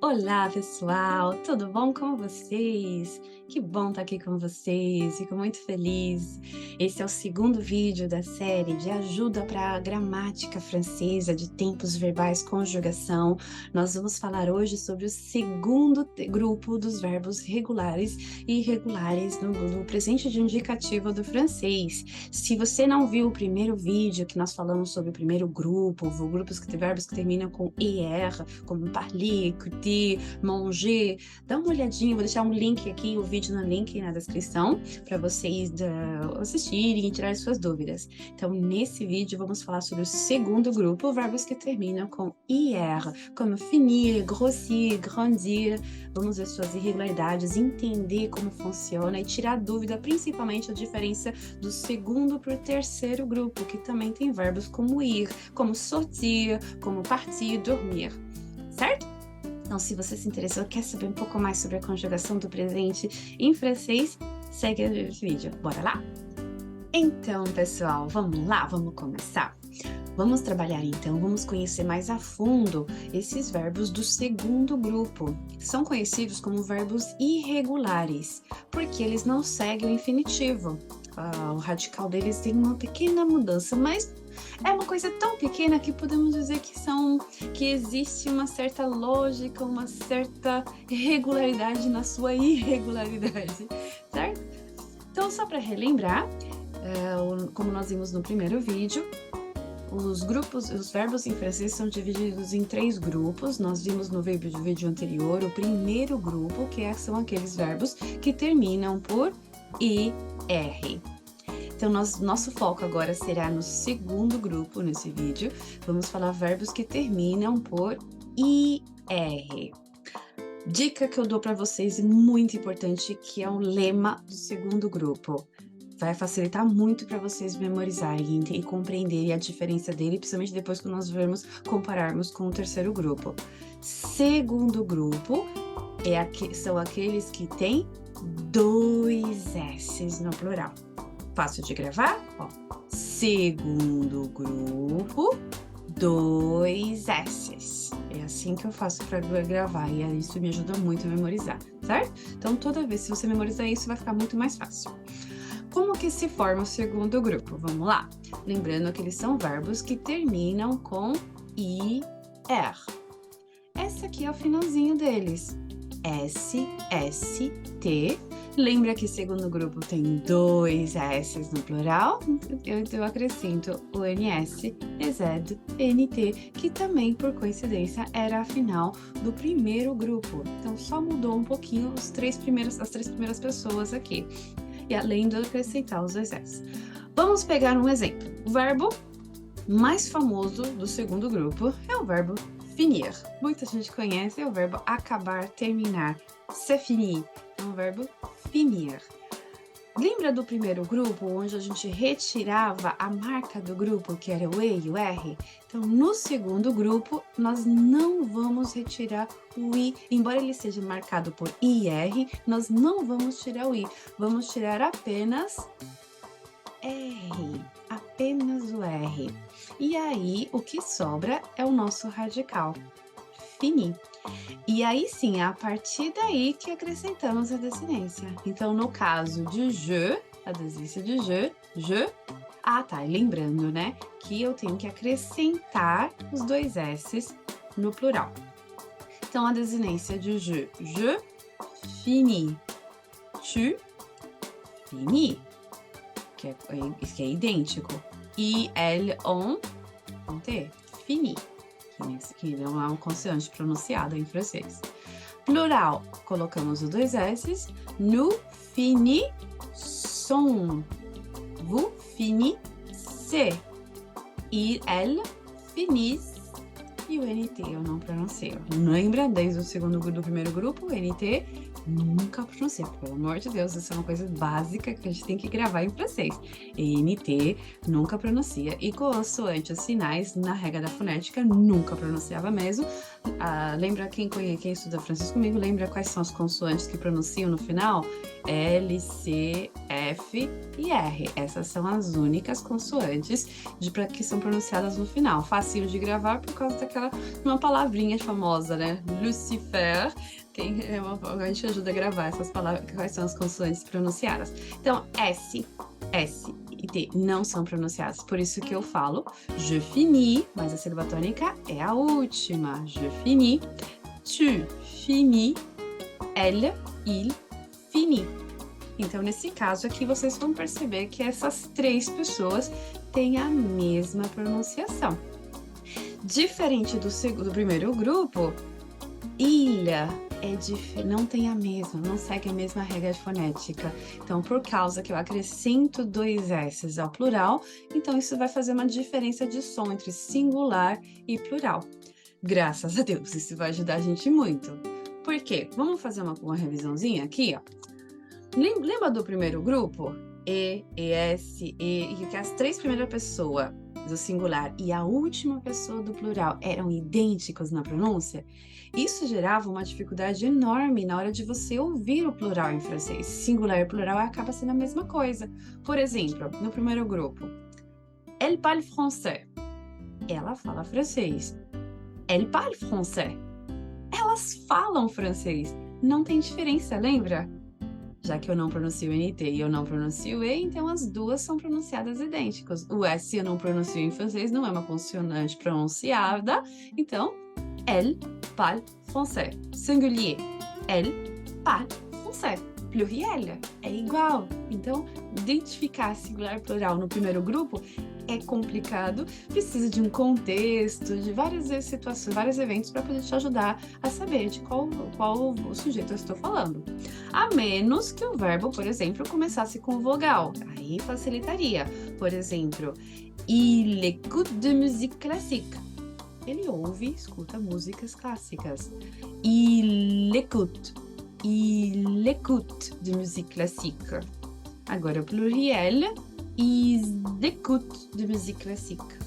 Olá, pessoal, tudo bom com vocês? Que bom estar aqui com vocês, fico muito feliz. Esse é o segundo vídeo da série de ajuda para a gramática francesa de tempos verbais conjugação. Nós vamos falar hoje sobre o segundo grupo dos verbos regulares e irregulares no presente de indicativo do francês. Se você não viu o primeiro vídeo que nós falamos sobre o primeiro grupo, verbos que terminam com er, como parler, écouter, manger, dá uma olhadinha, vou deixar um link aqui, o vídeo no link na descrição, para vocês assistirem e tirar suas dúvidas. Então, nesse vídeo, vamos falar sobre o segundo grupo, verbos que terminam com IR, como finir, grossir, grandir. Vamos ver suas irregularidades, entender como funciona e tirar dúvida, principalmente a diferença do segundo para o terceiro grupo, que também tem verbos como ir, como sortir, como partir, dormir, certo? Então, se você se interessou, quer saber um pouco mais sobre a conjugação do presente em francês, segue esse vídeo. Bora lá? Então, pessoal, vamos lá, vamos começar? Vamos trabalhar então, vamos conhecer mais a fundo esses verbos do segundo grupo. São conhecidos como verbos irregulares, porque eles não seguem o infinitivo. O radical deles tem uma pequena mudança, mas é uma coisa tão pequena que podemos dizer que existe uma certa lógica, uma certa regularidade na sua irregularidade, certo? Então, só para relembrar, como nós vimos no primeiro vídeo, os verbos em francês são divididos em 3 grupos. Nós vimos no vídeo anterior o primeiro grupo, são aqueles verbos que terminam por IR. Então, nosso foco agora será no segundo grupo, nesse vídeo. Vamos falar verbos que terminam por IR. Dica que eu dou para vocês, muito importante, que é o lema do segundo grupo. Vai facilitar muito para vocês memorizarem e compreenderem a diferença dele, principalmente depois que nós compararmos com o terceiro grupo. Segundo grupo são aqueles que têm 2 S's no plural. Fácil de gravar? Ó, segundo grupo, 2 S's. É assim que eu faço para gravar e isso me ajuda muito a memorizar, certo? Então, toda vez que você memorizar isso, vai ficar muito mais fácil. Como que se forma o segundo grupo? Vamos lá? Lembrando que eles são verbos que terminam com IR. Esse aqui é o finalzinho deles. S, S, T. Lembra que segundo grupo tem 2 S's no plural? Eu acrescento o NS, EZ, NT, que também, por coincidência, era a final do primeiro grupo. Então, só mudou um pouquinho as 3 primeiras pessoas aqui. E além de acrescentar os 2 S. Vamos pegar um exemplo. O verbo mais famoso do segundo grupo é o verbo finir. Muita gente conhece, é o verbo acabar, terminar. C'est fini. É um verbo finir. Lembra do primeiro grupo, onde a gente retirava a marca do grupo, que era o E e o R? Então, no segundo grupo, nós não vamos retirar o I. Embora ele seja marcado por IR, nós não vamos tirar o I. Vamos tirar apenas R. Apenas o R. E aí, o que sobra é o nosso radical. Fini. E aí sim, é a partir daí que acrescentamos a desinência. Então, no caso de je, a desinência de je. Ah, tá, e lembrando, né, que eu tenho que acrescentar os 2 S's no plural. Então, a desinência de je finis. Tu finis, que é idêntico. I, L, on T, fini. Que não é uma consoante pronunciada em francês. Plural, colocamos os 2 S's. Nous finissons. Vous finissez. Il, elle, finissent. E o NT eu não pronunciei. Lembra, desde do primeiro grupo, o NT nunca pronunciei. Pelo amor de Deus, isso é uma coisa básica que a gente tem que gravar em francês. NT nunca pronuncia. E consoantes sinais, na regra da fonética, nunca pronunciava mesmo. lembra quem estuda francês comigo, lembra quais são as consoantes que pronunciam no final? L, C, F e R. Essas são as únicas consoantes que são pronunciadas no final. Facinho de gravar por causa uma palavrinha famosa, né? Lucifer. A gente ajuda a gravar essas palavras, quais são as consoantes pronunciadas. Então, S e T não são pronunciadas. Por isso que eu falo je finis, mas a sílaba tônica é a última. Je finis, tu finis, elle, il finit. Então, nesse caso aqui, vocês vão perceber que essas três pessoas têm a mesma pronunciação. Diferente do primeiro grupo, ilha não tem não segue a mesma regra fonética. Então, por causa que eu acrescento dois S's ao plural, então isso vai fazer uma diferença de som entre singular e plural. Graças a Deus, isso vai ajudar a gente muito. Por quê? Vamos fazer uma revisãozinha aqui, ó. Lembra do primeiro grupo? E, ES, E, que as três primeiras pessoas do singular e a última pessoa do plural eram idênticos na pronúncia? Isso gerava uma dificuldade enorme na hora de você ouvir o plural em francês. Singular e plural acaba sendo a mesma coisa. Por exemplo, no primeiro grupo, elle parle français. Ela fala francês. Elle parle français. Elas falam francês. Não tem diferença, lembra? Já que eu não pronuncio NT e eu não pronuncio E, então as duas são pronunciadas idênticas. O S eu não pronuncio em francês, não é uma consoante pronunciada, então, elle parle français. Singulier, elle parle français. Pluriel é igual. Então, identificar singular e plural no primeiro grupo é complicado, precisa de um contexto, de várias situações, vários eventos para poder te ajudar a saber de qual o sujeito eu estou falando. A menos que o verbo, por exemplo, começasse com vogal, aí facilitaria. Por exemplo, il écoute de musique classique. Ele ouve e escuta músicas clássicas. Il écoute de musique classique. Agora o pluriel, ils écoutent de musique classique.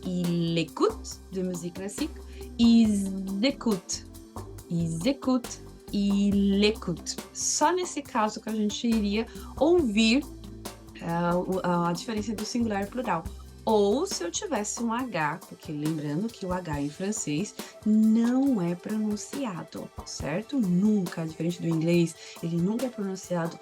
Il écoute de musique classique. Ils écoutent. Il écoute. Só nesse caso que a gente iria ouvir a diferença do singular e plural. Ou se eu tivesse um H, porque lembrando que o H em francês não é pronunciado, certo? Nunca, diferente do inglês, ele nunca é pronunciado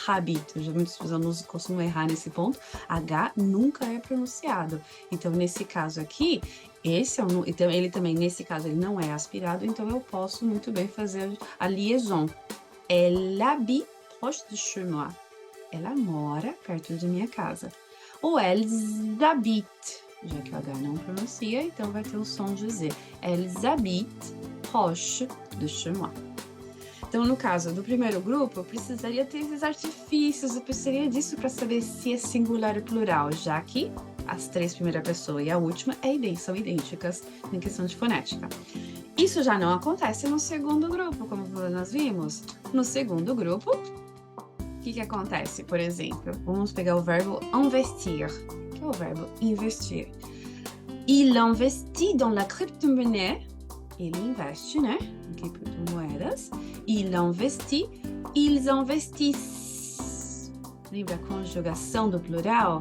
habit. Muitos alunos costumam errar nesse ponto. H nunca é pronunciado. Então, nesse caso aqui, então, ele também, nesse caso, ele não é aspirado, então eu posso muito bem fazer a liaison. Elle habite proche de chez moi. Ela mora perto de minha casa. Ou elles habitent, já que o H não pronuncia, então vai ter o som de Z. Elles habitent proche de chez moi. Então, no caso do primeiro grupo, eu precisaria ter esses artifícios, eu precisaria disso para saber se é singular ou plural, já que as três primeiras pessoas e a última são idênticas em questão de fonética. Isso já não acontece no segundo grupo, como nós vimos. No segundo grupo, o que acontece? Por exemplo, vamos pegar o verbo investir, que é o verbo investir. Il investit dans la crypto-monnaie. Ele investe, né? Em criptomoedas. Il investit. Ils investissent. Lembra a conjugação do plural?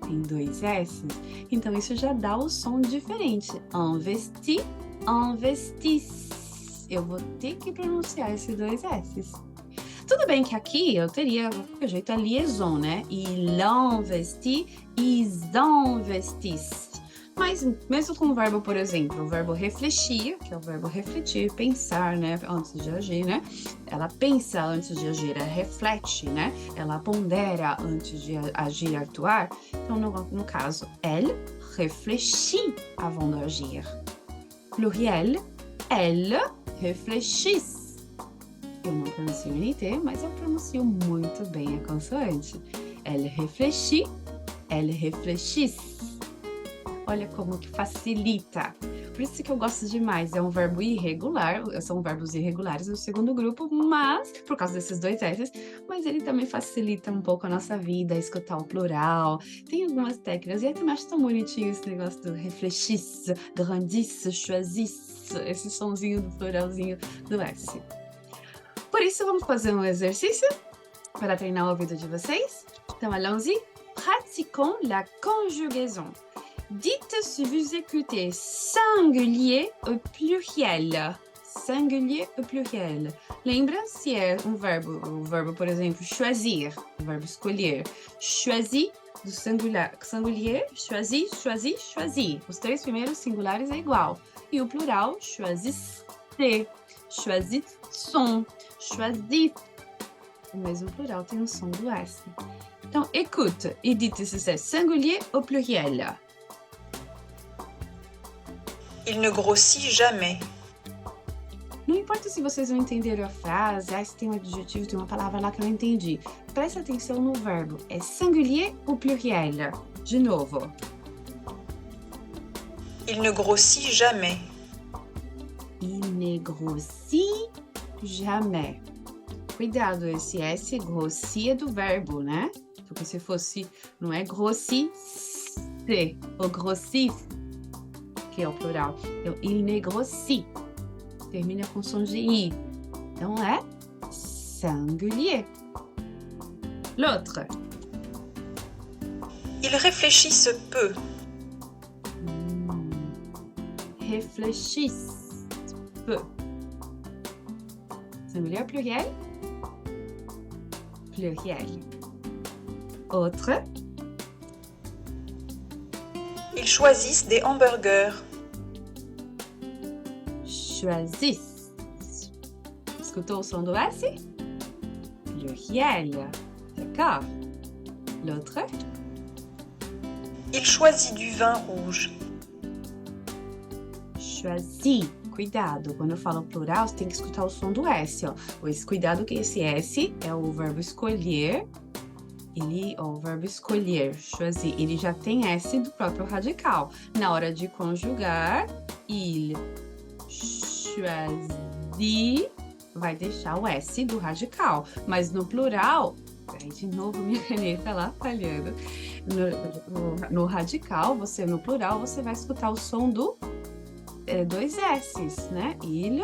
Tem dois S. Então, isso já dá o som diferente. Investir, investissent. Eu vou ter que pronunciar esses dois S's. Tudo bem que aqui eu teria o jeito a liaison, né? Il investit, ils investissent. Mas mesmo com o verbo, por exemplo, o verbo refletir, que é o verbo refletir, pensar, né? Antes de agir, né? Ela pensa antes de agir, ela reflete, né? Ela pondera antes de agir, atuar. Então, no caso, elle réfléchit avant d'agir. Pluriel, elles réfléchissent. Eu não pronuncio NT, mas eu pronuncio muito bem a consoante. Elle réfléchit, elles réfléchissent. Olha como que facilita. por isso que eu gosto demais. É um verbo irregular, são verbos irregulares no segundo grupo, mas, por causa desses dois S's, mas ele também facilita um pouco a nossa vida, escutar o plural. Tem algumas técnicas, e eu também acho tão bonitinho esse negócio do réfléchisse, grandisse, choisisse, esse sonzinho do pluralzinho do S. Por isso, vamos fazer um exercício para treinar o ouvido de vocês? Então, allons-y. Pratiquons la conjugaison. Dites si vous écoutez singulier ou pluriel. Singulier ou pluriel. Lembra se é o verbo, por exemplo, choisir, o verbo escolher. Choisi, do singulier, choisi, choisi, choisi. Os três primeiros singulares é igual. E o plural, choisissez, choisisson, choisis. O mesmo plural tem o som do S. Então, écoute e dites se c'est singulier ou pluriel. Il ne grossit jamais. Não importa se vocês não entenderam a frase, se tem um adjetivo, tem uma palavra lá que eu não entendi. Presta atenção no verbo. É singulier ou pluriel? De novo. Il ne grossit jamais. Il ne grossit jamais. Cuidado, esse S grossit é do verbo, né? Porque se fosse, não é grossit, ou grossit, que é o plural. Então, il ne grossit. Termina com som de I. Então, é singulier. L'autre. Il réfléchissent peu. Réfléchissent peu. Singulier ou pluriel? Pluriel. Autre. Ils choisissent des hamburgers. Choisissent. Escutou o som do S? Pluriel. D'accord. L'autre. Il choisit du vin rouge. Choisit. Cuidado, quando eu falo plural, você tem que escutar o som do S, ó. Cuidado que esse S é o verbo escolher. O verbo escolher, choisir, ele já tem S do próprio radical. Na hora de conjugar, il choisit, vai deixar o S do radical. Mas no plural, aí de novo minha caneta lá falhando. No radical, no plural, você vai escutar o som do dois S's, né? Il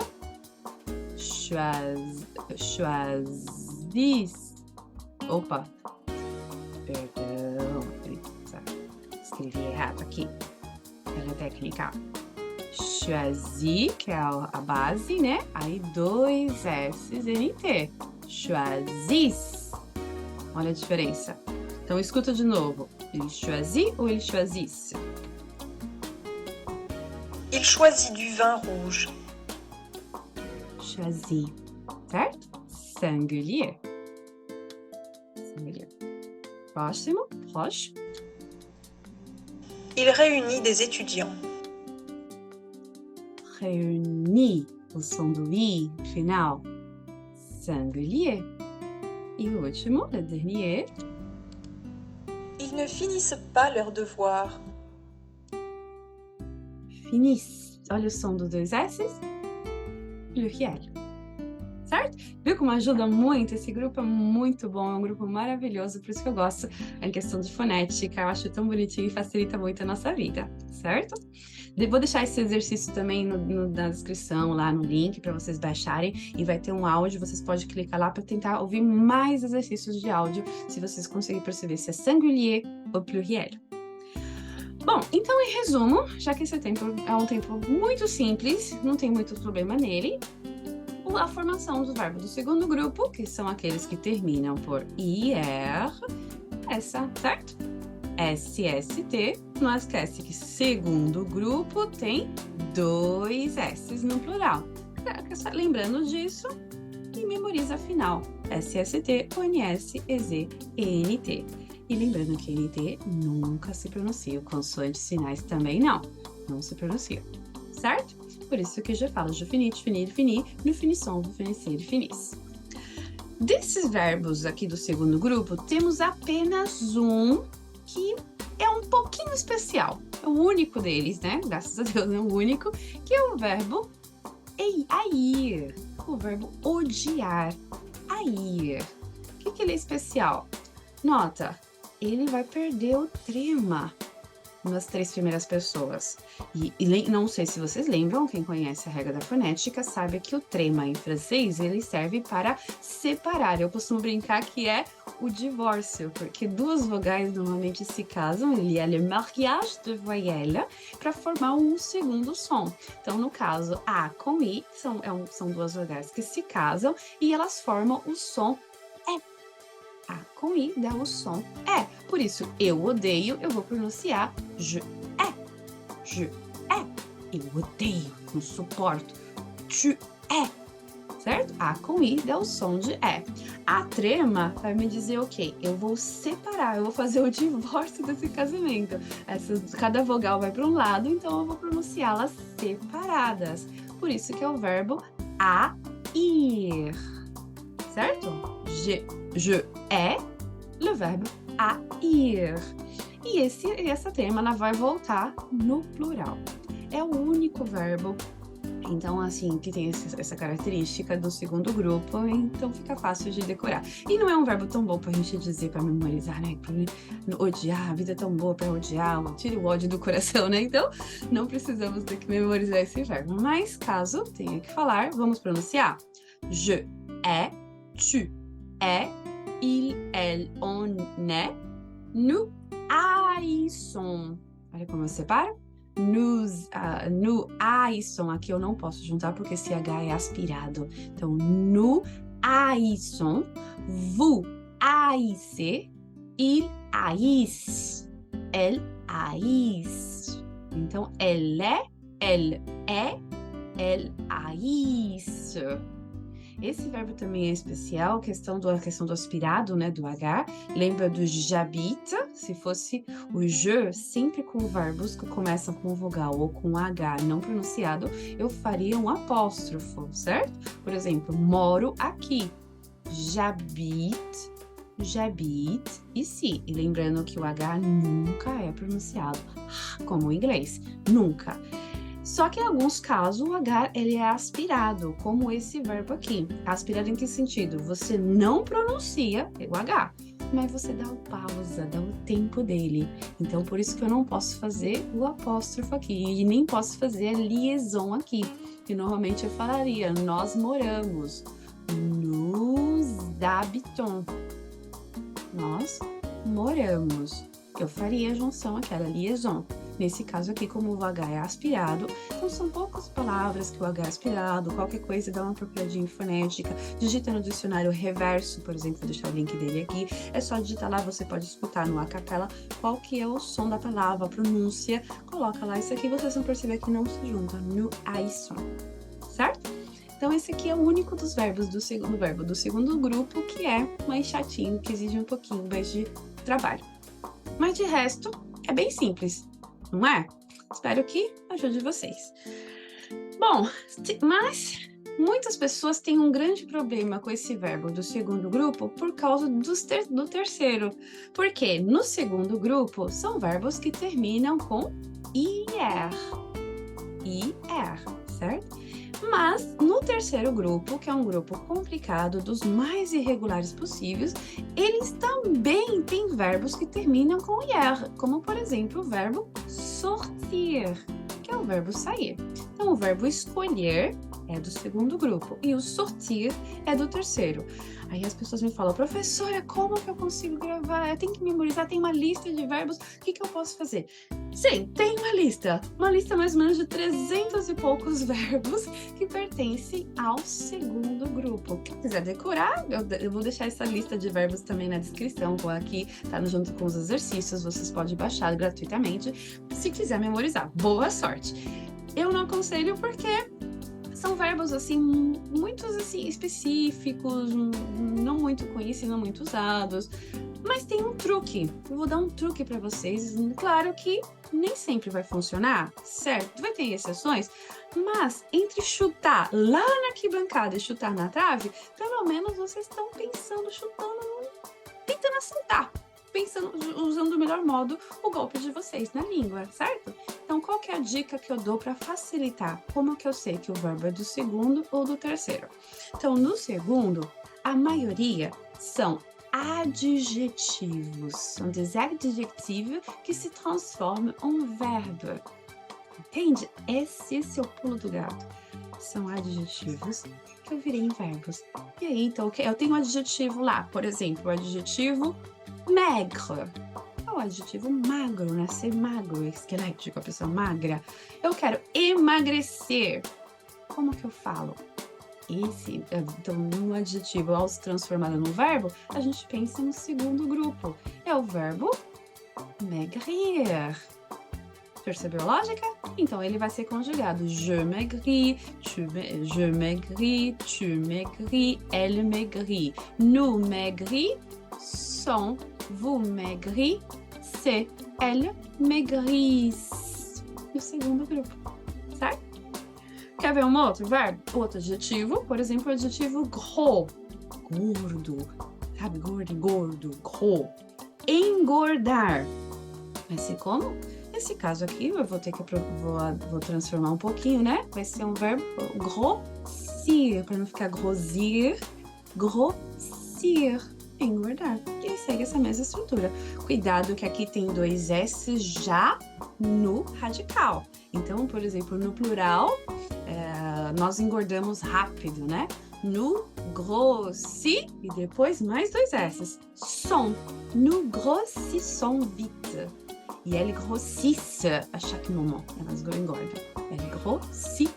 choisit. Opa! Perdão, escrevi errado aqui. Pela técnica. Choisit, que é a base, né? Aí dois S's, NT. Choisis. Olha a diferença. Então, escuta de novo. Il choisit ou il choisisse? Il choisit du vin rouge. Choisit. Certo? Singulier. Singulier. Próximo. Proche. Il réunit des étudiants. Réunit. O som do I final. Singulier. E o último, le dernier. Ils ne finissent pas leurs devoirs. Finissent. Olha o som dos dois S's. Pluriel. Certo? Viu como ajuda muito? Esse grupo é muito bom, é um grupo maravilhoso, por isso que eu gosto em questão de fonética, eu acho tão bonitinho e facilita muito a nossa vida, certo? Vou deixar esse exercício também na descrição, lá no link, para vocês baixarem, e vai ter um áudio, vocês podem clicar lá para tentar ouvir mais exercícios de áudio, se vocês conseguirem perceber se é singulier ou pluriel. Bom, então em resumo, já que esse tempo é um tempo muito simples, não tem muito problema nele, a formação dos verbos do segundo grupo, que são aqueles que terminam por IR, essa, certo? SST, não esquece que segundo grupo tem dois S's no plural. Lembrando disso, e memoriza a final. SST, ONS, EZ, ENT. E lembrando que NT nunca se pronuncia, consoantes sinais também não se pronuncia, certo? Por isso que eu já falo je finis, finir, finir, no finisson, vou finir, finis. Desses verbos aqui do segundo grupo, temos apenas um que é um pouquinho especial. o único deles, né? Graças a Deus é o único, que é o verbo ir, o verbo odiar, ir. O que ele é especial? Nota, ele vai perder o trema nas 3 primeiras pessoas. Não sei se vocês lembram, quem conhece a regra da fonética sabe que o trema em francês, ele serve para separar. Eu costumo brincar que é o divórcio, porque 2 vogais normalmente se casam, il y a le mariage de voyelles, para formar um segundo som. Então, no caso, A com I, são 2 vogais que se casam e elas formam o som E. A com I dá o som E. Por isso, eu odeio, eu vou pronunciar je hais. Je hais. Eu odeio, não suporto. Tu es. Certo? A com I dá o som de E. A trema vai me dizer, ok, eu vou separar, eu vou fazer o divórcio desse casamento. Cada vogal vai para um lado, então eu vou pronunciá-las separadas. Por isso que é o verbo a ir. Certo? Je hais, le verbe a ir. E essa trema, ela vai voltar no plural. É o único verbo, então, assim, que tem essa característica do segundo grupo, então fica fácil de decorar. E não é um verbo tão bom pra gente dizer, pra memorizar, né? Pra odiar, a vida é tão boa pra odiar, tire o ódio do coração, né? Então, não precisamos ter que memorizar esse verbo. Mas, caso tenha que falar, vamos pronunciar. Je hais, tu hais, il, elle, on est, nous haïssons. Olha como eu separo. Nous haïssons. Aqui eu não posso juntar porque esse H é aspirado. Então, nous haïssons, vous haïssez, il haïsse, elle haïsse. Então, elle est, elle haïsse. Esse verbo também é especial, a questão do aspirado, né, do H. Lembra do j'habite? Se fosse o je, sempre com verbos que começam com vogal ou com H não pronunciado, eu faria um apóstrofo, certo? Por exemplo, moro aqui. J'habite ici. E lembrando que o H nunca é pronunciado como o inglês. Nunca. Só que em alguns casos o H ele é aspirado, como esse verbo aqui. Aspirado em que sentido? Você não pronuncia o H, mas você dá o pausa, dá o tempo dele. Então, por isso que eu não posso fazer o apóstrofo aqui e nem posso fazer a liaison aqui. Que normalmente eu falaria, nós moramos, nous habitons. Nós moramos. Eu faria a junção, aquela liaison. Nesse caso aqui, como o H é aspirado, então são poucas palavras que o H é aspirado, qualquer coisa dá uma procuradinha em fonética, digita no dicionário reverso, por exemplo, vou deixar o link dele aqui, é só digitar lá, você pode escutar no acapela qual que é o som da palavra, a pronúncia, coloca lá, isso aqui vocês vão perceber que não se junta, no haïssons, certo? Então esse aqui é o único dos verbos do segundo grupo, que é mais chatinho, que exige um pouquinho mais de trabalho. Mas de resto, é bem simples. Não é? Espero que ajude vocês. Bom, mas muitas pessoas têm um grande problema com esse verbo do segundo grupo por causa do terceiro. Porque no segundo grupo são verbos que terminam com IR. IR, certo? Mas no terceiro grupo, que é um grupo complicado, dos mais irregulares possíveis, eles também têm verbos que terminam com IR, como por exemplo o verbo sortir, que é o verbo sair. Então o verbo escolher é do segundo grupo e o sortir é do terceiro. Aí as pessoas me falam, professora, como que eu consigo gravar? Eu tenho que memorizar, tem uma lista de verbos, o que eu posso fazer? Sim, tem uma lista mais ou menos de 300 e poucos verbos que pertencem ao segundo grupo. Quem quiser decorar, eu vou deixar essa lista de verbos também na descrição, vou aqui, tá junto com os exercícios, vocês podem baixar gratuitamente, se quiser memorizar. Boa sorte! Eu não aconselho porque são verbos, assim, muitos, assim, específicos, não muito conhecidos, não muito usados, mas tem um truque. Eu vou dar um truque para vocês. Claro que nem sempre vai funcionar, certo? Vai ter exceções, mas entre chutar lá na arquibancada e chutar na trave, pelo menos vocês estão pensando, chutando, tentando acertar. pensando, usando o melhor modo o golpe de vocês na língua, certo? Então, qual que é a dica que eu dou para facilitar? Como que eu sei que o verbo é do segundo ou do terceiro? Então, no segundo, a maioria são adjetivos. São des adjetivos que se transformam em verbo. Entende? Esse é o pulo do gato. São adjetivos que eu virei em verbos. E aí, então, eu tenho um adjetivo lá, por exemplo, o adjetivo maigre. É o adjetivo magro, né? Ser magro, esquelético, a pessoa magra. Eu quero emagrecer. Como que eu falo? Então, no adjetivo, ao se transformar no verbo, a gente pensa no segundo grupo. É o verbo maigrir. Percebeu a lógica? Então, ele vai ser conjugado. Je maigris, je maigris, tu maigris, elle maigrit. Nous maigrissons, vous maigrissez, elle maigrissent. E o segundo grupo, certo? Quer ver um outro verbo? Outro adjetivo, por exemplo, o adjetivo gros. Gordo, sabe? Gordo, gros. Engordar. Vai ser como? Nesse caso aqui, eu vou ter que vou transformar um pouquinho, né? Vai ser um verbo grossir, para não ficar grossir, engordar. E segue essa mesma estrutura. Cuidado que aqui tem 2 S já no radical. Então, por exemplo, no plural, nós engordamos rápido, né? Nous grossit e depois mais 2 S. Sont. Nous grossissons vite. E elles grossissent a chaque moment. Elas engordam. Elles grossissent.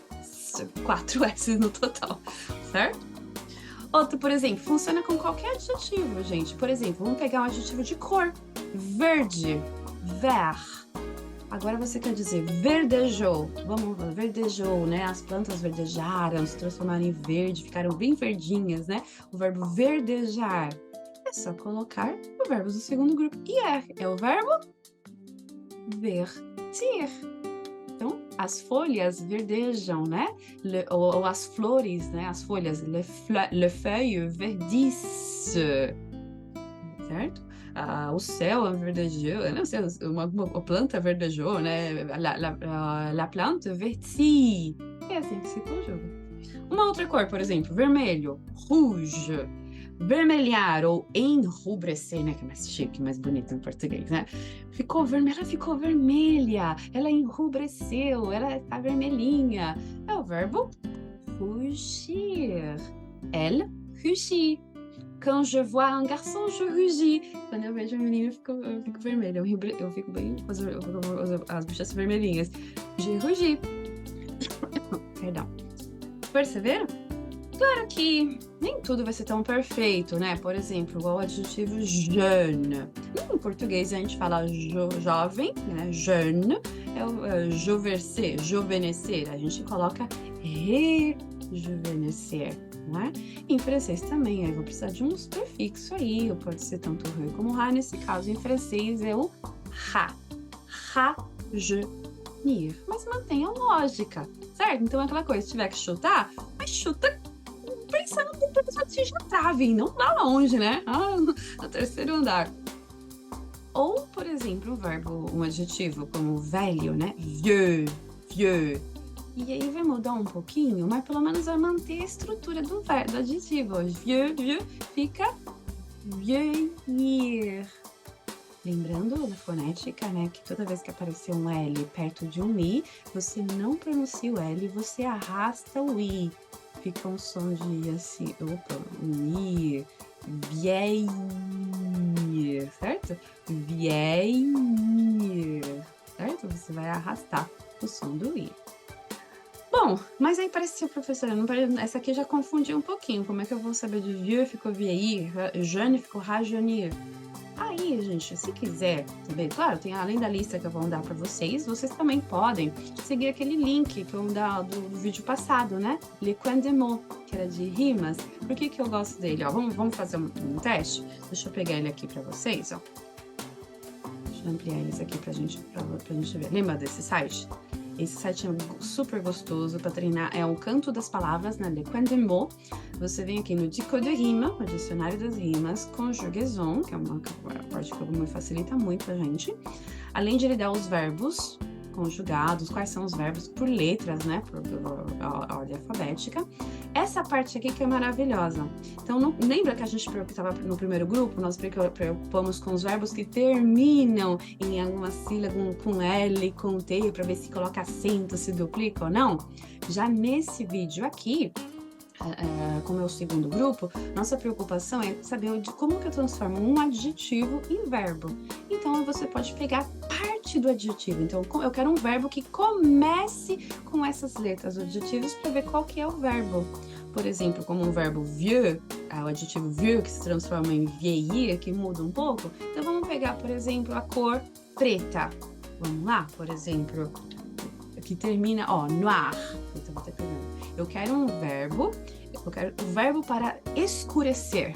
4 S no total, certo? Outro, por exemplo, funciona com qualquer adjetivo, gente. Por exemplo, vamos pegar um adjetivo de cor. Verde. Vert. Agora você quer dizer verdejou. Vamos, verdejou, né? As plantas verdejaram, se transformaram em verde, ficaram bem verdinhas, né? O verbo verdejar. É só colocar o verbo do segundo grupo. Ir é o verbo vertir. Então, as folhas verdejam, né? Ou as flores, né? As folhas, le feuille verdisse, certo? O céu verdejou, não sei, uma planta verdejou, né? La plante vertit. É assim que se conjuga. Uma outra cor, por exemplo, vermelho, rouge. Vermelhar ou enrubescer, né? Que é mais chique, mais bonito em português, né? Ela ficou vermelha, ela enrubesceu, ela tá vermelhinha. É o verbo rougir. Elle rougit. Quand je vois un garçon, je rougis. Quando eu vejo um menino, eu fico vermelha. Eu fico bem as bochechas vermelhinhas. Je rougis. Perdão. Perceberam? Claro que nem tudo vai ser tão perfeito, né? Por exemplo, igual o adjetivo jeune. Em português a gente fala jovem, né? Jeune. É o jovenescer. A gente coloca rejuvenescer, né? Em francês também, eu vou precisar de uns prefixos aí. Pode ser tanto re como ra. Nesse caso, em francês é o ra. Rajeunir. Mas mantenha a lógica, certo? Então é aquela coisa, se tiver que chutar, mas chuta pensando que a pessoa seja trave, não lá longe, né? No terceiro andar. Ou, por exemplo, um adjetivo como velho, né? Vieux. E aí vai mudar um pouquinho, mas pelo menos vai manter a estrutura do adjetivo. Vieux fica vieillir. Lembrando da fonética, né? Que toda vez que aparecer um L perto de um I, você não pronuncia o L, você arrasta o I. Fica um som de assim, um I, vieillir, certo? Vieillir, certo? Você vai arrastar o som do I. Bom, mas aí parece ser professora, essa aqui já confundi um pouquinho. Como é que eu vou saber de vieux ficou vieillir, jeune ficou rajeunir? Aí, gente, se quiser saber, claro, tem além da lista que eu vou dar para vocês também podem seguir aquele link que eu vou dar do vídeo passado, né? Le Coin des mots, que era de rimas. Por que eu gosto dele? Ó, vamos fazer um teste? Deixa eu pegar ele aqui para vocês, ó. Deixa eu ampliar eles aqui pra gente ver. Lembra desse site? Esse site é super gostoso para treinar, é um canto das palavras, né? Le Coin des mots. Você vem aqui no Dico de Rima, o dicionário das rimas, conjugaison, que é uma parte que me facilita muito a gente. Além de ele dar os verbos conjugados, quais são os verbos por letras, né? Por ordem alfabética. Essa parte aqui que é maravilhosa. Então, lembra que a gente estava no primeiro grupo? Nós preocupamos com os verbos que terminam em alguma sílaba com L, com T, para ver se coloca acento, se duplica ou não? Já nesse vídeo aqui, como é o segundo grupo, nossa preocupação é saber como que eu transformo um adjetivo em verbo. Então, você pode pegar parte do adjetivo. Então, eu quero um verbo que comece com essas letras adjetivos para ver qual que é o verbo. Por exemplo, como um verbo vieux, o adjetivo vieux que se transforma em vieillir, que muda um pouco. Então, vamos pegar, por exemplo, a cor preta. Vamos lá, por exemplo, que termina, noir. Então, vou ter que eu quero um verbo, eu quero o verbo para escurecer,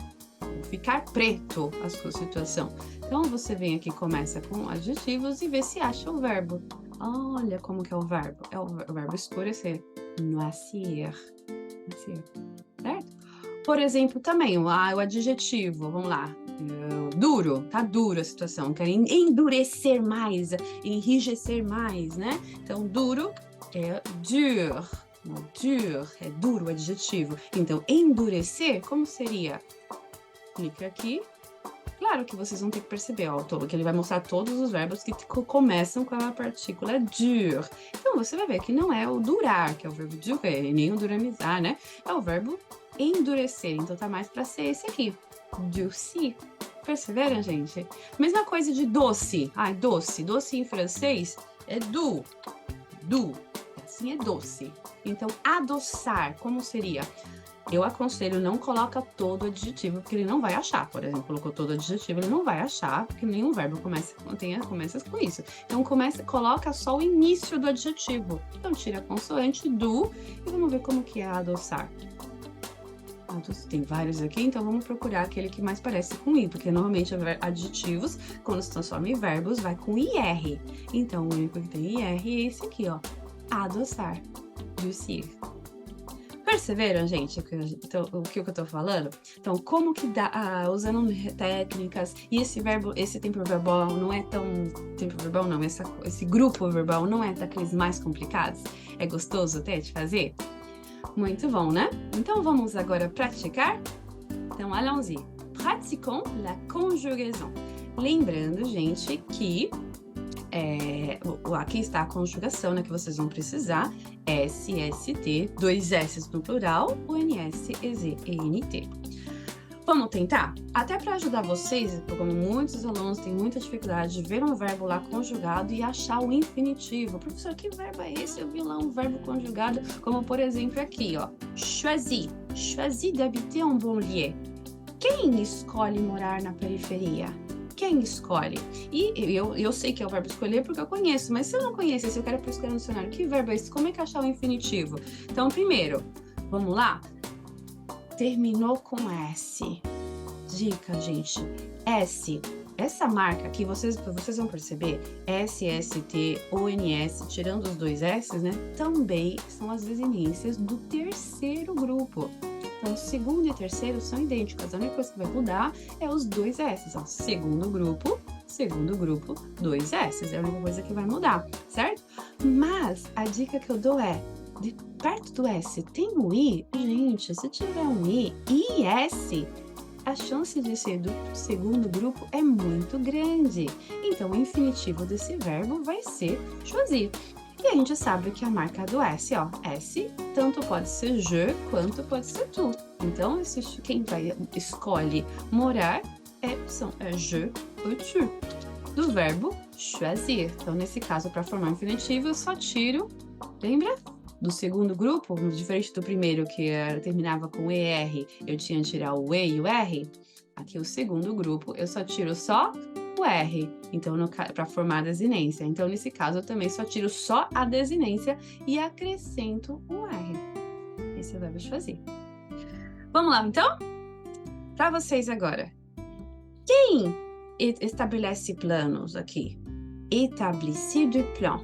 ficar preto a sua situação. Então, você vem aqui, começa com adjetivos e vê se acha o verbo. Olha como que é o verbo. É o verbo escurecer. Noircir. Certo? Por exemplo, também o adjetivo, vamos lá. Duro, tá duro a situação. Quero endurecer mais, enrijecer mais, né? Então, duro é dur. Dur é duro, adjetivo. Então, endurecer, como seria? Clica aqui. Claro que vocês vão ter que perceber, que ele vai mostrar todos os verbos que começam com a partícula dur. Então, você vai ver que não é o durar, que é o verbo durer, nem o duramizar, né? É o verbo endurecer. Então, tá mais para ser esse aqui. Durci. Perceberam, gente? Mesma coisa de doce. Doce. Doce em francês é doux. Doux. Assim é doce. Então, adoçar, como seria? Eu aconselho, não coloca todo adjetivo, porque ele não vai achar. Por exemplo, colocou todo adjetivo, ele não vai achar, porque nenhum verbo começa com isso. Então, coloca só o início do adjetivo. Então, tira a consoante do e vamos ver como que é adoçar. Tem vários aqui, então vamos procurar aquele que mais parece com i, porque normalmente adjetivos, quando se transforma em verbos, vai com ir. Então, o único que tem ir é esse aqui, adoçar. Durcir. Perceberam, gente, o que eu tô falando? Então, como que dá, usando técnicas, e esse tempo verbal não é tão... Tempo verbal não, esse grupo verbal não é daqueles mais complicados? É gostoso até de fazer? Muito bom, né? Então, vamos agora praticar? Então, allons-y. Pratiquons la conjugaison. Lembrando, gente, que aqui está a conjugação, né, que vocês vão precisar. S, S, T, 2 S no plural, o NS, EZ, ENT. Vamos tentar? Até para ajudar vocês, como muitos alunos têm muita dificuldade de ver um verbo lá conjugado e achar o infinitivo. Professor, que verbo é esse? Eu vi lá um verbo conjugado, como por exemplo aqui, choisi. Choisi d'habiter en banlieue. Quem escolhe morar na periferia? Quem escolhe? E eu sei que é o verbo escolher porque eu conheço, mas se eu não conheço, se eu quero escolher no dicionário, que verbo é esse? Como é que achar o infinitivo? Então, primeiro, vamos lá? Terminou com S. Dica, gente. S. Essa marca aqui, vocês vão perceber, S, S, T, O, N, S, tirando os 2 S, né? Também são as desinências do terceiro grupo. Então, segundo e terceiro são idênticas. A única coisa que vai mudar é os 2 S. Segundo grupo, 2 S. É a única coisa que vai mudar, certo? Mas a dica que eu dou é, de perto do S tem um I? Gente, se tiver um I e S, a chance de ser do segundo grupo é muito grande. Então, o infinitivo desse verbo vai ser choisir. E a gente sabe que a marca do S, S, tanto pode ser je, quanto pode ser tu. Então, quem escolhe morar são je ou tu, do verbo choisir. Então, nesse caso, para formar um infinitivo, eu só tiro, lembra? Do segundo grupo, diferente do primeiro, que terminava com ER, eu tinha que tirar o E e o R. Aqui, o segundo grupo, eu só tiro só o R, então para formar a desinência. Então, nesse caso, eu também só tiro só a desinência e acrescento um R. Esse é o verbo choisir. Vamos lá, então? Para vocês agora. Quem estabelece planos aqui? Établir de plan.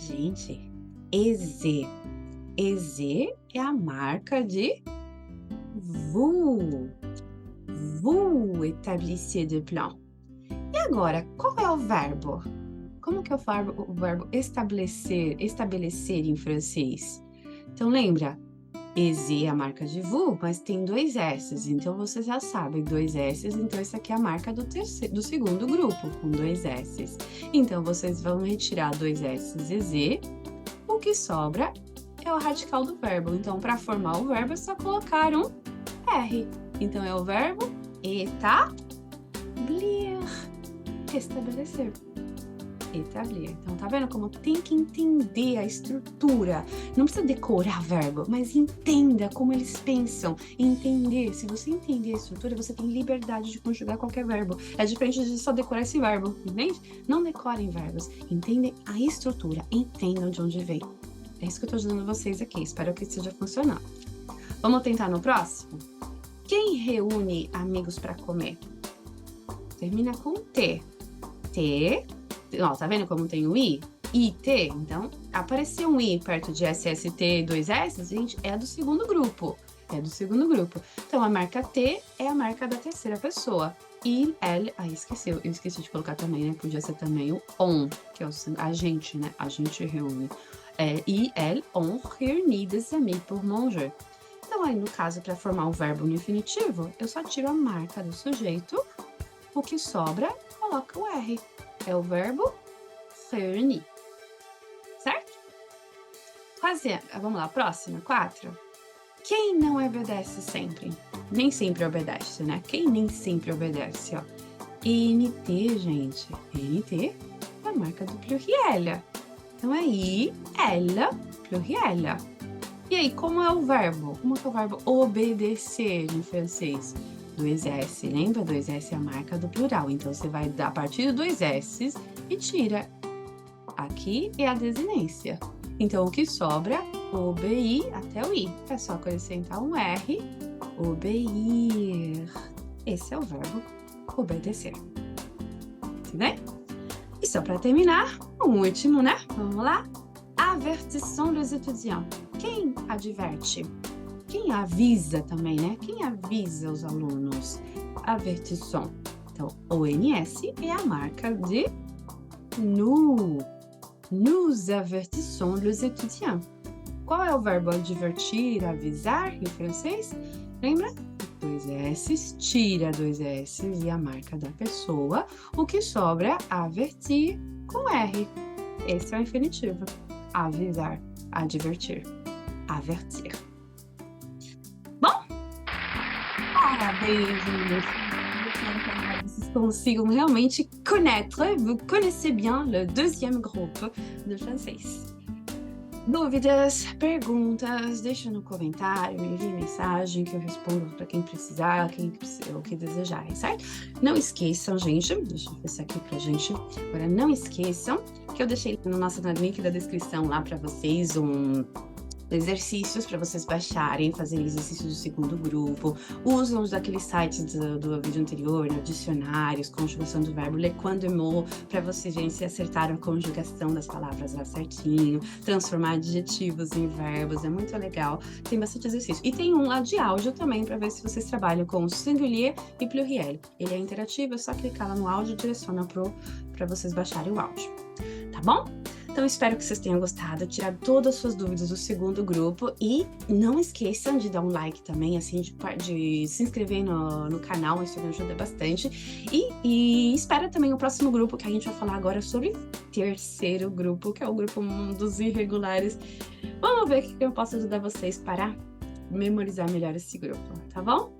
Gente, EZ. EZ é a marca de vous. Vous établissez de plan. E agora, qual é o verbo? Como que é o verbo estabelecer em francês? Então, lembra? EZ é a marca de vous, mas tem 2 S's, então você já sabe, 2 S's, então essa aqui é a marca do segundo grupo, com 2 S's. Então, vocês vão retirar 2 S's EZ, o que sobra é o radical do verbo. Então, para formar o verbo, é só colocar um R. Então, é o verbo établir, estabelecer. Établir. Então, tá vendo como tem que entender a estrutura? Não precisa decorar verbo, mas entenda como eles pensam. Entender. Se você entender a estrutura, você tem liberdade de conjugar qualquer verbo. É diferente de só decorar esse verbo, entende? Não decorem verbos. Entendem a estrutura. Entendam de onde vem. É isso que eu tô ajudando vocês aqui. Espero que esteja funcionando. Vamos tentar no próximo? Quem reúne amigos para comer? Termina com T. T. Ó, tá vendo como tem o I? IT. Então, apareceu um I perto de SST, 2 S, gente, é do segundo grupo. É do segundo grupo. Então, a marca T é a marca da terceira pessoa. I, L, eu esqueci de colocar também, né? Podia ser também o on, que é a gente, né? A gente reúne. I, L, on, réunit des amis pour manger. Então, aí, no caso, para formar o verbo no infinitivo, eu só tiro a marca do sujeito, o que sobra, coloca o R. É o verbo réunir. Certo? Vamos lá, próxima, 4. Quem não obedece sempre? Nem sempre obedece, né? Quem nem sempre obedece, ó. NT, gente. NT é a marca do pluriel. Então, é I, ela, pluriel. E aí, como é o verbo? Como é o verbo obedecer em francês? 2 S, lembra? 2 S é a marca do plural. Então, você vai dar a partir de 2 S e tira. Aqui é a desinência. Então, o que sobra? Obeir até o I. É só acrescentar um R. Obeir. Esse é o verbo obedecer. Entendeu? E só para terminar, um último, né? Vamos lá? Avertissons les étudiants. Quem adverte? Quem avisa também, né? Quem avisa os alunos? Avertissons. Então, ONS é a marca de nous. Nous avertissons les étudiants. Qual é o verbo advertir, avisar em francês? Lembra? 2 S, tira 2 S e a marca da pessoa. O que sobra? Avertir com R. Esse é o infinitivo. Avisar, advertir, avertir. Bom, parabéns, gente. J'espère que vocês consigam realmente connaître, vous connaissez bien le deuxième groupe de francês. Dúvidas, perguntas, deixa no comentário, me envie mensagem que eu respondo para quem precisar, o que desejarem, certo? Não esqueçam, gente, deixa eu ver isso aqui pra gente. Agora, não esqueçam que eu deixei no nosso link da descrição lá para vocês exercícios para vocês baixarem, fazerem exercícios do segundo grupo. Usam os daqueles sites do vídeo anterior, né? Dicionários, conjugação do verbo, le quando mot, para vocês verem se acertaram a conjugação das palavras lá certinho, transformar adjetivos em verbos, é muito legal. Tem bastante exercício. E tem um lá de áudio também, para ver se vocês trabalham com singulier e pluriel. Ele é interativo, é só clicar lá no áudio e direciona para vocês baixarem o áudio. Tá bom? Então, espero que vocês tenham gostado, tirado todas as suas dúvidas do segundo grupo e não esqueçam de dar um like também, assim, de se inscrever no canal, isso me ajuda bastante. E espera também o próximo grupo, que a gente vai falar agora sobre terceiro grupo, que é o grupo dos irregulares. Vamos ver o que eu posso ajudar vocês para memorizar melhor esse grupo, tá bom?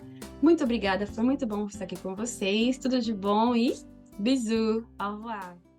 Muito obrigada, foi muito bom estar aqui com vocês, tudo de bom e bisous, au revoir!